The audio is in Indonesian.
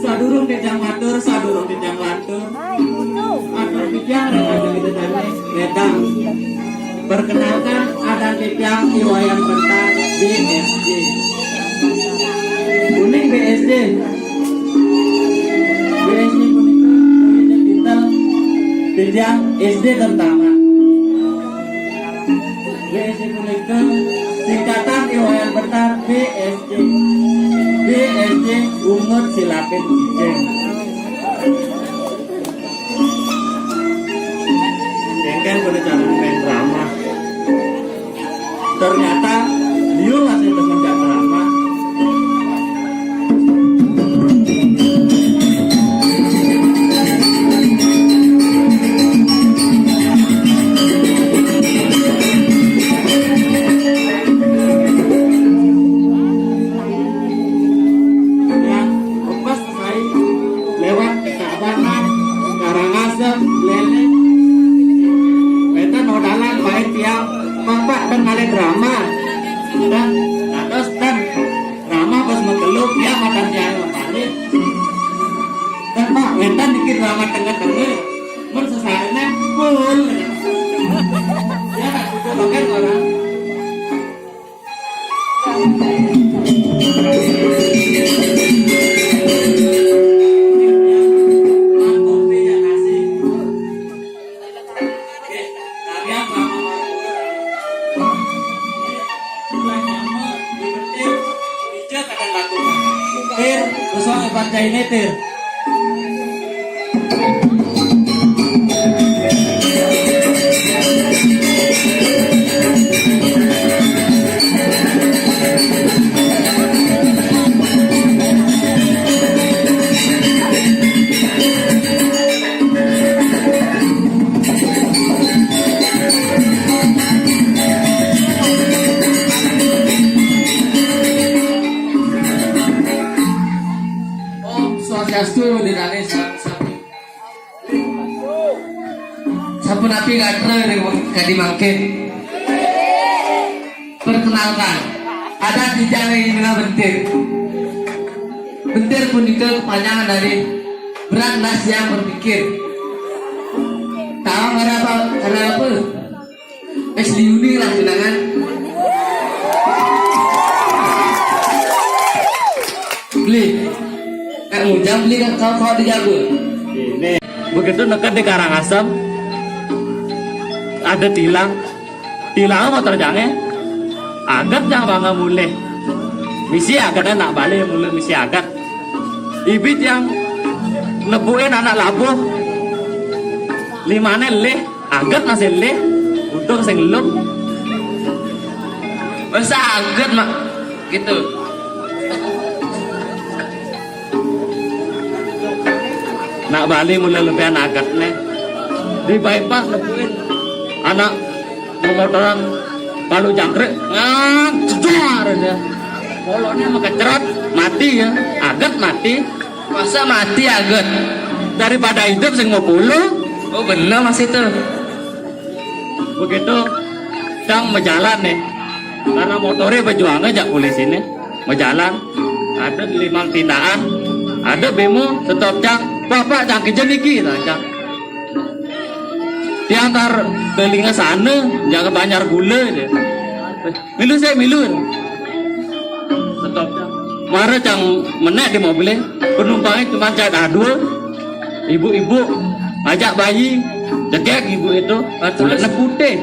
Sadurung kejang matur, sadurung kejang lantur. Atur pipiang ada kita tanya, redang. Perkenalkan ada pipiang Iwayan Bentar BSD. Kuning BSD. BSD kuning kita kejang SD pertama. BSD kuning singkatan Iwayan Bentar BSD. BSD Umur Silapin Jijeng. Jengkel pada cara main drama. Ternyata dia masih semenjak drama. Drama dan atas dan drama pas megeluk ya makan jaya balik dan pak wentan dikit drama tengah-tengah mun sesarena full ya itu bagian orang ini tir. Swastiastu dirane sampun api gatra kadi mangke. Perkenalkan, ada tiga dengan bentir. Bentir punika kepanjangan dari berat nas yang berpikir. Tahu ada apa? Liuni lah jenengan. Beli. Ujang beli kau dijago. Ini begitu dekat di Karangasem ada tilang motor jangan agak jangan bangga mulai misi agaknya nak balik mulai misi agak ibit yang nebuin anak labuh limane leh agak masih leh untuk sengelum masa agak mak gitu. Nak balik mulai lebih agak nih di bypass lepuin anak motoran palu jangkrik cecar aja polonnya mengecerat mati ya agak mati masa mati agak daripada hidup sing mau puluh. Oh bener masih tuh begitu sedang berjalan nih karena motornya berjuangnya jak polisi nih berjalan ada 5 tindakan ada bemo stop cang bapak cang kejen iki cang diantar telinga sana jangan banyak gula aja milu stop cang marah cang menek di mobilnya penumpangnya cuma ada 2 ibu-ibu ajak bayi cekek ibu itu kulitnya putih